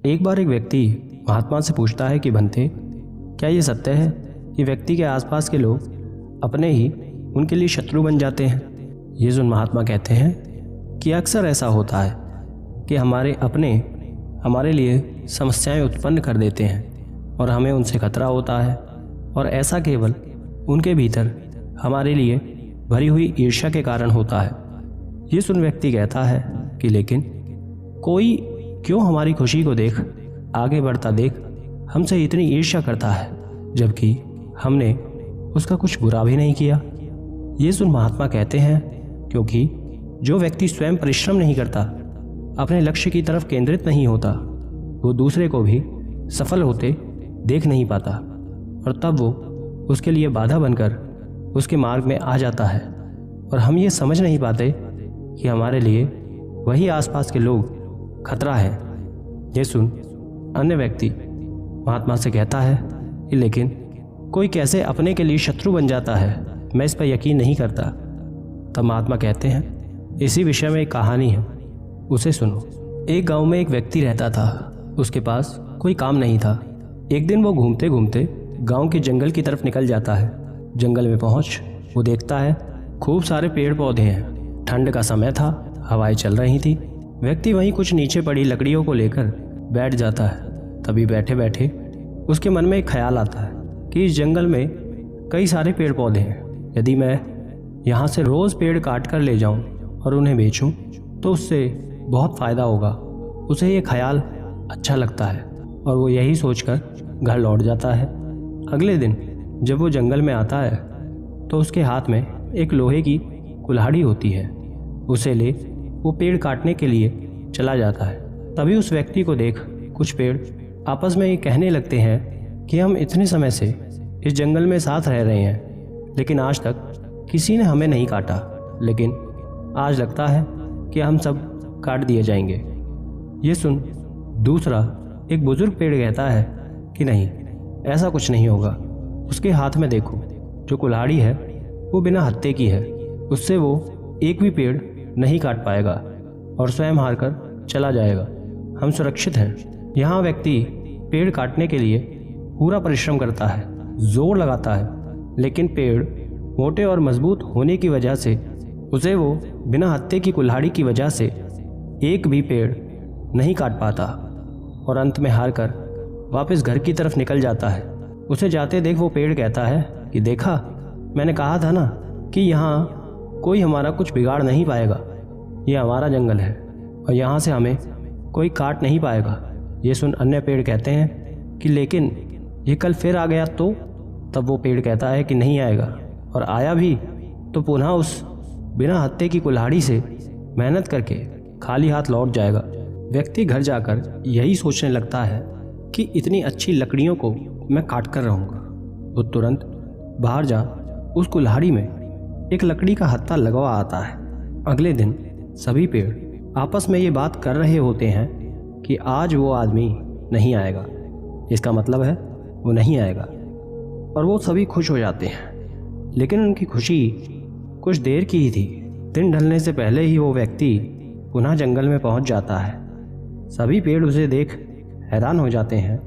एक बार एक व्यक्ति महात्मा से पूछता है कि बनते, क्या ये सत्य है कि व्यक्ति के आसपास के लोग अपने ही उनके लिए शत्रु बन जाते हैं? ये सुन महात्मा कहते हैं कि अक्सर ऐसा होता है कि हमारे अपने हमारे लिए समस्याएं उत्पन्न कर देते हैं और हमें उनसे खतरा होता है, और ऐसा केवल उनके भीतर हमारे लिए भरी हुई ईर्ष्या के कारण होता है। ये सुन व्यक्ति कहता है कि लेकिन कोई क्यों हमारी खुशी को देख, आगे बढ़ता देख हमसे इतनी ईर्ष्या करता है, जबकि हमने उसका कुछ बुरा भी नहीं किया। ये सुन महात्मा कहते हैं क्योंकि जो व्यक्ति स्वयं परिश्रम नहीं करता, अपने लक्ष्य की तरफ केंद्रित नहीं होता, वो दूसरे को भी सफल होते देख नहीं पाता, और तब वो उसके लिए बाधा बनकर उसके मार्ग में आ जाता है। और हम ये समझ नहीं पाते कि हमारे लिए वही आसपास के लोग खतरा है। ये सुन अन्य व्यक्ति महात्मा से कहता है कि लेकिन कोई कैसे अपने के लिए शत्रु बन जाता है, मैं इस पर यकीन नहीं करता। तब महात्मा कहते हैं इसी विषय में एक कहानी है, उसे सुनो। एक गांव में एक व्यक्ति रहता था, उसके पास कोई काम नहीं था। एक दिन वो घूमते घूमते गांव के जंगल की तरफ निकल जाता है। जंगल में पहुंच वो देखता है खूब सारे पेड़ पौधे हैं। ठंड का समय था, हवाएं चल रही थी। व्यक्ति वहीं कुछ नीचे पड़ी लकड़ियों को लेकर बैठ जाता है। तभी बैठे बैठे उसके मन में एक ख्याल आता है कि इस जंगल में कई सारे पेड़ पौधे हैं, यदि मैं यहाँ से रोज़ पेड़ काट कर ले जाऊँ और उन्हें बेचूँ तो उससे बहुत फ़ायदा होगा। उसे ये ख्याल अच्छा लगता है और वो यही सोचकर घर लौट जाता है। अगले दिन जब वो जंगल में आता है तो उसके हाथ में एक लोहे की कुल्हाड़ी होती है। उसे ले वो पेड़ काटने के लिए चला जाता है। तभी उस व्यक्ति को देख कुछ पेड़ आपस में ये कहने लगते हैं कि हम इतने समय से इस जंगल में साथ रह रहे हैं, लेकिन आज तक किसी ने हमें नहीं काटा, लेकिन आज लगता है कि हम सब काट दिए जाएंगे। ये सुन दूसरा एक बुजुर्ग पेड़ कहता है कि नहीं, ऐसा कुछ नहीं होगा। उसके हाथ में देखो, जो कुल्हाड़ी है वो बिना हत्थे की है, उससे वो एक भी पेड़ नहीं काट पाएगा और स्वयं हार कर चला जाएगा। हम सुरक्षित हैं। यहाँ व्यक्ति पेड़ काटने के लिए पूरा परिश्रम करता है, जोर लगाता है, लेकिन पेड़ मोटे और मजबूत होने की वजह से उसे वो बिना हत्थे की कुल्हाड़ी की वजह से एक भी पेड़ नहीं काट पाता और अंत में हार कर वापस घर की तरफ निकल जाता है। उसे जाते देख वो पेड़ कहता है कि देखा, मैंने कहा था ना कि यहाँ कोई हमारा कुछ बिगाड़ नहीं पाएगा। ये हमारा जंगल है और यहाँ से हमें कोई काट नहीं पाएगा। ये सुन अन्य पेड़ कहते हैं कि लेकिन ये कल फिर आ गया तो? तब वो पेड़ कहता है कि नहीं आएगा, और आया भी तो पुनः उस बिना हत्थे की कुल्हाड़ी से मेहनत करके खाली हाथ लौट जाएगा। व्यक्ति घर जाकर यही सोचने लगता है कि इतनी अच्छी लकड़ियों को मैं काट कर रहूँगा। वो तुरंत बाहर जा उस कुल्हाड़ी में एक लकड़ी का हत्था लगवा आता है। अगले दिन सभी पेड़ आपस में ये बात कर रहे होते हैं कि आज वो आदमी नहीं आएगा, इसका मतलब है वो नहीं आएगा, और वो सभी खुश हो जाते हैं। लेकिन उनकी खुशी कुछ देर की ही थी। दिन ढलने से पहले ही वो व्यक्ति पुनः जंगल में पहुंच जाता है। सभी पेड़ उसे देख हैरान हो जाते हैं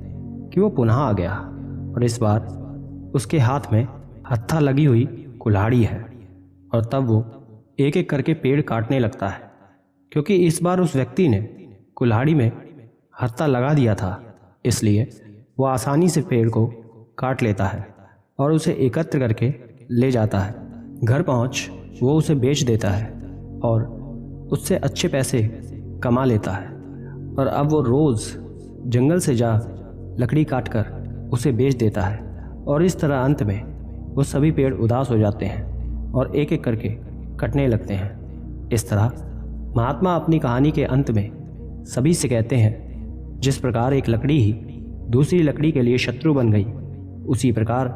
कि वो पुनः आ गया, और इस बार उसके हाथ में हत्था लगी हुई कुल्हाड़ी है। और तब वो एक एक करके पेड़ काटने लगता है, क्योंकि इस बार उस व्यक्ति ने कुल्हाड़ी में हत्था लगा दिया था, इसलिए वो आसानी से पेड़ को काट लेता है और उसे एकत्र करके ले जाता है। घर पहुंच वो उसे बेच देता है और उससे अच्छे पैसे कमा लेता है। और अब वो रोज़ जंगल से जा लकड़ी काटकर उसे बेच देता है, और इस तरह अंत में वो सभी पेड़ उदास हो जाते हैं और एक एक करके कटने लगते हैं। इस तरह महात्मा अपनी कहानी के अंत में सभी से कहते हैं, जिस प्रकार एक लकड़ी ही दूसरी लकड़ी के लिए शत्रु बन गई, उसी प्रकार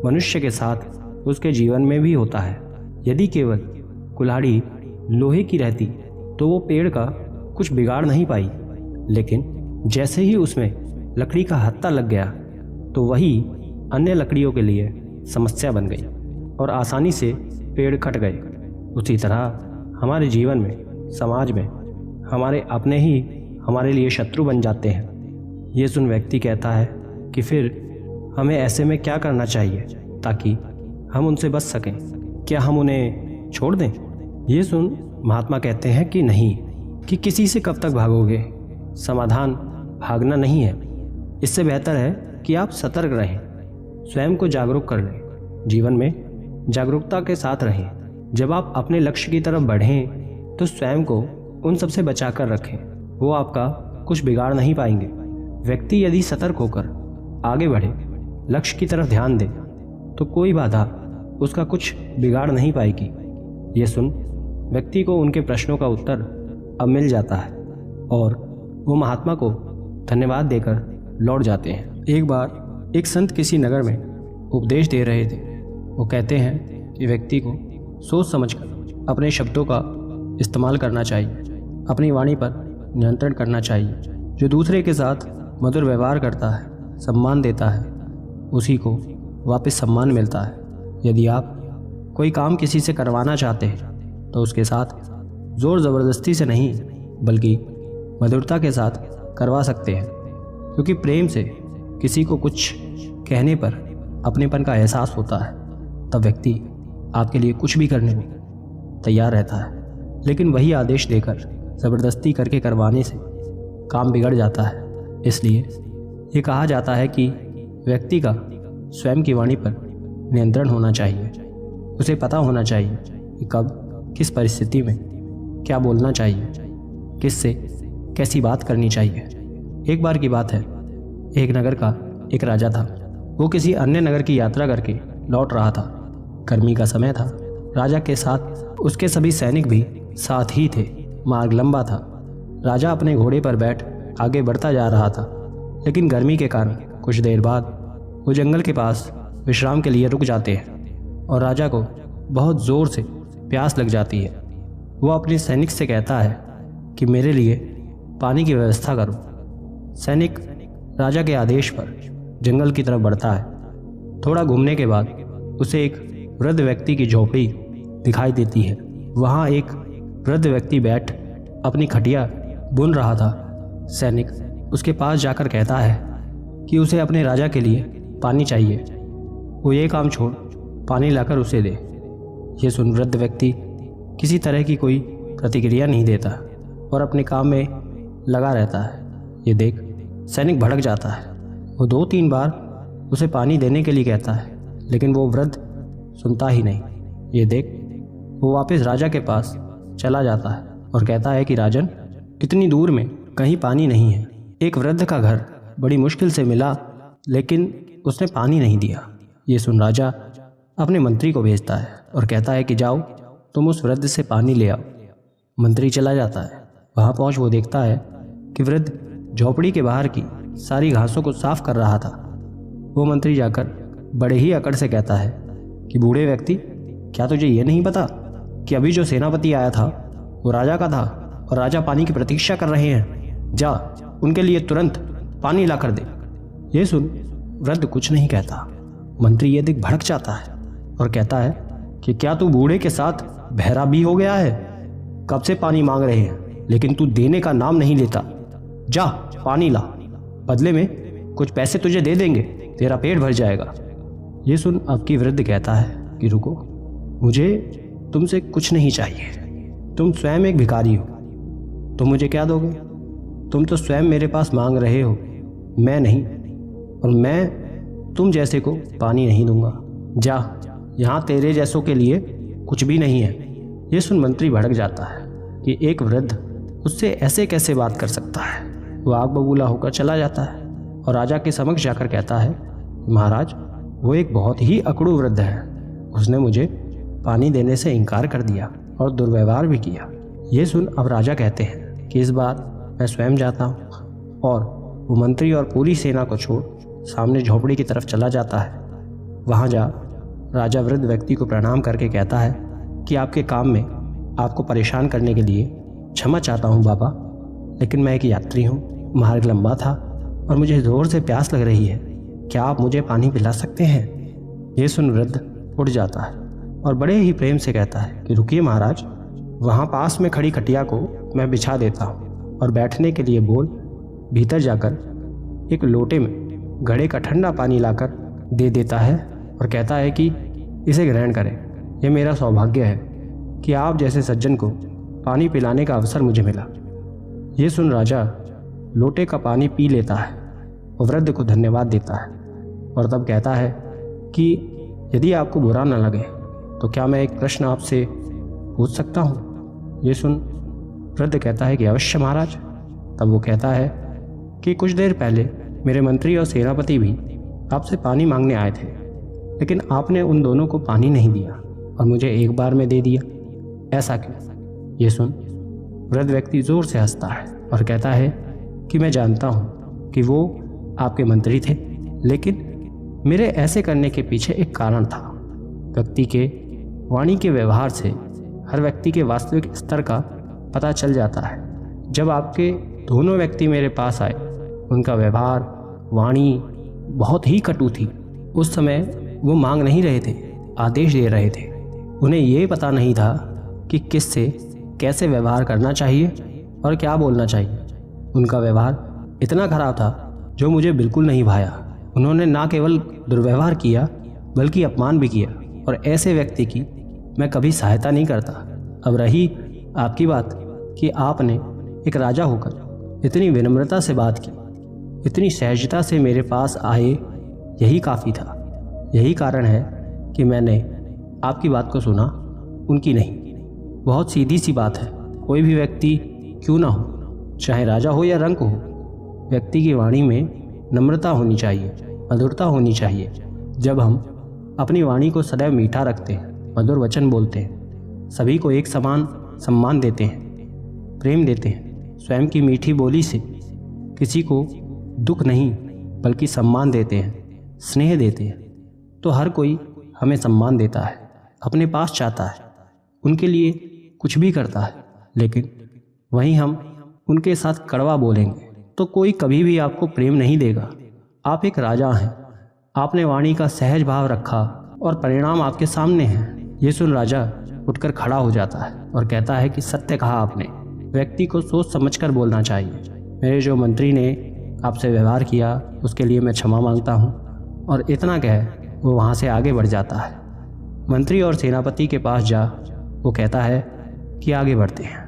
मनुष्य के साथ उसके जीवन में भी होता है। यदि केवल कुल्हाड़ी लोहे की रहती तो वो पेड़ का कुछ बिगाड़ नहीं पाई, लेकिन जैसे ही उसमें लकड़ी का हत्था लग गया तो वही अन्य लकड़ियों के लिए समस्या बन गई और आसानी से पेड़ कट गए। उसी तरह हमारे जीवन में, समाज में हमारे अपने ही हमारे लिए शत्रु बन जाते हैं। ये सुन व्यक्ति कहता है कि फिर हमें ऐसे में क्या करना चाहिए ताकि हम उनसे बच सकें? क्या हम उन्हें छोड़ दें? ये सुन महात्मा कहते हैं कि नहीं, कि किसी से कब तक भागोगे। समाधान भागना नहीं है। इससे बेहतर है कि आप सतर्क रहें, स्वयं को जागरूक कर लें, जीवन में जागरूकता के साथ रहें। जब आप अपने लक्ष्य की तरफ बढ़ें तो स्वयं को उन सबसे बचा कर रखें। वो आपका कुछ बिगाड़ नहीं पाएंगे। व्यक्ति यदि सतर्क होकर आगे बढ़े, लक्ष्य की तरफ ध्यान दे, तो कोई बाधा उसका कुछ बिगाड़ नहीं पाएगी। ये सुन व्यक्ति को उनके प्रश्नों का उत्तर अब मिल जाता है और वो महात्मा को धन्यवाद देकर लौट जाते हैं। एक बार एक संत किसी नगर में उपदेश दे रहे थे। वो कहते हैं कि व्यक्ति को सोच समझकर अपने शब्दों का इस्तेमाल करना चाहिए, अपनी वाणी पर नियंत्रण करना चाहिए। जो दूसरे के साथ मधुर व्यवहार करता है, सम्मान देता है, उसी को वापस सम्मान मिलता है। यदि आप कोई काम किसी से करवाना चाहते हैं तो उसके साथ ज़ोर ज़बरदस्ती से नहीं बल्कि मधुरता के साथ करवा सकते हैं, क्योंकि प्रेम से किसी को कुछ कहने पर अपनेपन का एहसास होता है। तब व्यक्ति आपके लिए कुछ भी करने को तैयार रहता है। लेकिन वही आदेश देकर ज़बरदस्ती करके करवाने से काम बिगड़ जाता है। इसलिए ये कहा जाता है कि व्यक्ति का स्वयं की वाणी पर नियंत्रण होना चाहिए। उसे पता होना चाहिए कि कब किस परिस्थिति में क्या बोलना चाहिए, किससे कैसी बात करनी चाहिए। एक बार की बात है, एक नगर का एक राजा था। वो किसी अन्य नगर की यात्रा करके लौट रहा था। गर्मी का समय था। राजा के साथ उसके सभी सैनिक भी साथ ही थे। मार्ग लंबा था। राजा अपने घोड़े पर बैठ आगे बढ़ता जा रहा था, लेकिन गर्मी के कारण कुछ देर बाद वो जंगल के पास विश्राम के लिए रुक जाते हैं और राजा को बहुत ज़ोर से प्यास लग जाती है। वो अपने सैनिक से कहता है कि मेरे लिए पानी की व्यवस्था करो। सैनिक राजा के आदेश पर जंगल की तरफ बढ़ता है। थोड़ा घूमने के बाद उसे एक वृद्ध व्यक्ति की झोपड़ी दिखाई देती है। वहाँ एक वृद्ध व्यक्ति बैठ अपनी खटिया बुन रहा था। सैनिक उसके पास जाकर कहता है कि उसे अपने राजा के लिए पानी चाहिए। वो ये काम छोड़ पानी लाकर उसे दे। ये सुन वृद्ध व्यक्ति किसी तरह की कोई प्रतिक्रिया नहीं देता और अपने काम में लगा रहता है। ये देख सैनिक भड़क जाता है। वो 2-3 बार उसे पानी देने के लिए कहता है, लेकिन वो वृद्ध सुनता ही नहीं। ये देख वो वापस राजा के पास चला जाता है और कहता है कि राजन, इतनी दूर में कहीं पानी नहीं है। एक वृद्ध का घर बड़ी मुश्किल से मिला, लेकिन उसने पानी नहीं दिया। ये सुन राजा अपने मंत्री को भेजता है और कहता है कि जाओ तुम उस वृद्ध से पानी ले आओ। मंत्री चला जाता है। वहाँ पहुँच वो देखता है कि वृद्ध झोपड़ी के बाहर की सारी घासों को साफ कर रहा था। वो मंत्री जाकर बड़े ही अकड़ से कहता है कि बूढ़े व्यक्ति, क्या तुझे ये नहीं पता कि अभी जो सेनापति आया था वो राजा का था और राजा पानी की प्रतीक्षा कर रहे हैं। जा उनके लिए तुरंत पानी ला कर दे। ये सुन वृद्ध कुछ नहीं कहता। मंत्री ये देख भड़क जाता है और कहता है कि क्या तू बूढ़े के साथ बहरा भी हो गया है? कब से पानी मांग रहे हैं, लेकिन तू देने का नाम नहीं लेता। जा पानी ला, बदले में कुछ पैसे तुझे दे देंगे, तेरा पेट भर जाएगा। ये सुन अब की वृद्ध कहता है कि रुको, मुझे तुमसे कुछ नहीं चाहिए। तुम स्वयं एक भिखारी हो, तुम मुझे क्या दोगे? तुम तो स्वयं मेरे पास मांग रहे हो, मैं नहीं, और मैं तुम जैसे को पानी नहीं दूंगा। जा, यहाँ तेरे जैसों के लिए कुछ भी नहीं है। ये सुन मंत्री भड़क जाता है कि एक वृद्ध उससे ऐसे कैसे बात कर सकता है। वो आग बबूला होकर चला जाता है और राजा के समक्ष जाकर कहता है, महाराज, वो एक बहुत ही अकड़ू वृद्ध है। उसने मुझे पानी देने से इनकार कर दिया और दुर्व्यवहार भी किया। ये सुन अब राजा कहते हैं कि इस बार मैं स्वयं जाता हूँ, और वो मंत्री और पूरी सेना को छोड़ सामने झोपड़ी की तरफ चला जाता है। वहाँ जा राजा वृद्ध व्यक्ति को प्रणाम करके कहता है कि आपके काम में आपको परेशान करने के लिए क्षमा चाहता हूँ बाबा, लेकिन मैं एक यात्री हूँ, मार्ग लंबा था और मुझे ज़ोर से प्यास लग रही है। क्या आप मुझे पानी पिला सकते हैं? ये सुन वृद्ध उठ जाता है और बड़े ही प्रेम से कहता है कि रुकिए महाराज, वहाँ पास में खड़ी खटिया को मैं बिछा देता हूँ और बैठने के लिए बोल भीतर जाकर एक लोटे में घड़े का ठंडा पानी लाकर दे देता है और कहता है कि इसे ग्रहण करें। यह मेरा सौभाग्य है कि आप जैसे सज्जन को पानी पिलाने का अवसर मुझे मिला। ये सुन राजा लोटे का पानी पी लेता है और वृद्ध को धन्यवाद देता है और तब कहता है कि यदि आपको बुरा न लगे तो क्या मैं एक प्रश्न आपसे पूछ सकता हूँ? ये सुन वृद्ध कहता है कि अवश्य महाराज। तब वो कहता है कि कुछ देर पहले मेरे मंत्री और सेनापति भी आपसे पानी मांगने आए थे, लेकिन आपने उन दोनों को पानी नहीं दिया और मुझे एक बार में दे दिया, ऐसा क्यों? ये सुन वृद्ध व्यक्ति जोर से हंसता है और कहता है कि मैं जानता हूँ कि वो आपके मंत्री थे, लेकिन मेरे ऐसे करने के पीछे एक कारण था। व्यक्ति के वाणी के व्यवहार से हर व्यक्ति के वास्तविक स्तर का पता चल जाता है। जब आपके दोनों व्यक्ति मेरे पास आए, उनका व्यवहार वाणी बहुत ही कटु थी। उस समय वो मांग नहीं रहे थे, आदेश दे रहे थे। उन्हें ये पता नहीं था कि किससे कैसे व्यवहार करना चाहिए और क्या बोलना चाहिए। उनका व्यवहार इतना खराब था जो मुझे बिल्कुल नहीं भाया। उन्होंने ना केवल दुर्व्यवहार किया बल्कि अपमान भी किया, और ऐसे व्यक्ति की मैं कभी सहायता नहीं करता। अब रही आपकी बात कि आपने एक राजा होकर इतनी विनम्रता से बात की, इतनी सहजता से मेरे पास आए, यही काफ़ी था। यही कारण है कि मैंने आपकी बात को सुना, उनकी नहीं। बहुत सीधी सी बात है, कोई भी व्यक्ति क्यों ना हो, चाहे राजा हो या रंक हो, व्यक्ति की वाणी में नम्रता होनी चाहिए, मधुरता होनी चाहिए। जब हम अपनी वाणी को सदैव मीठा रखते हैं, मधुर वचन बोलते हैं, सभी को एक समान सम्मान देते हैं, प्रेम देते हैं, स्वयं की मीठी बोली से किसी को दुख नहीं बल्कि सम्मान देते हैं, स्नेह देते हैं, तो हर कोई हमें सम्मान देता है, अपने पास चाहता है, उनके लिए कुछ भी करता है। लेकिन वहीं हम उनके साथ कड़वा बोलेंगे तो कोई कभी भी आपको प्रेम नहीं देगा। आप एक राजा हैं, आपने वाणी का सहज भाव रखा और परिणाम आपके सामने है। ये सुन राजा उठकर खड़ा हो जाता है और कहता है कि सत्य कहा आपने, व्यक्ति को सोच समझकर बोलना चाहिए। मेरे जो मंत्री ने आपसे व्यवहार किया उसके लिए मैं क्षमा मांगता हूँ। और इतना कह वो वहाँ से आगे बढ़ जाता है। मंत्री और सेनापति के पास जा वो कहता है कि आगे बढ़ते हैं।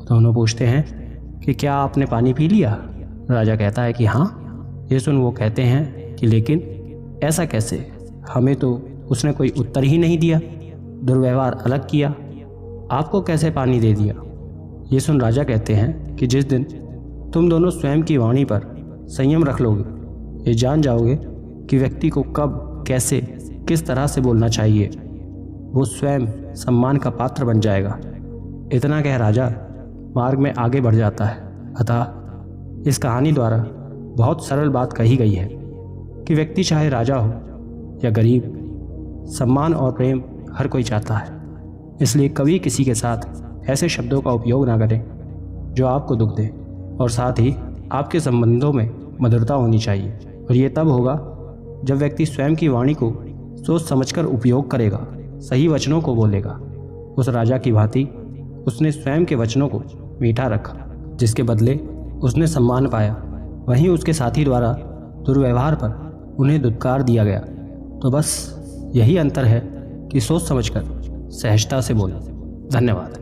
दोनों पूछते हैं कि क्या आपने पानी पी लिया? राजा कहता है कि हाँ। ये सुन वो कहते हैं कि लेकिन ऐसा कैसे, हमें तो उसने कोई उत्तर ही नहीं दिया, दुर्व्यवहार अलग किया, आपको कैसे पानी दे दिया? ये सुन राजा कहते हैं कि जिस दिन तुम दोनों स्वयं की वाणी पर संयम रख लोगे, ये जान जाओगे कि व्यक्ति को कब, कैसे, किस तरह से बोलना चाहिए, वो स्वयं सम्मान का पात्र बन जाएगा। इतना कह राजा मार्ग में आगे बढ़ जाता है। अतः इस कहानी द्वारा बहुत सरल बात कही गई है कि व्यक्ति चाहे राजा हो या गरीब, सम्मान और प्रेम हर कोई चाहता है। इसलिए कभी किसी के साथ ऐसे शब्दों का उपयोग ना करें जो आपको दुख दे, और साथ ही आपके संबंधों में मधुरता होनी चाहिए। और ये तब होगा जब व्यक्ति स्वयं की वाणी को सोच समझकर उपयोग करेगा, सही वचनों को बोलेगा। उस राजा की भांति उसने स्वयं के वचनों को मीठा रखा, जिसके बदले उसने सम्मान पाया। वहीं उसके साथी द्वारा दुर्व्यवहार पर उन्हें दुत्कार दिया गया। तो बस यही अंतर है कि सोच समझकर सहजता से बोलो। धन्यवाद।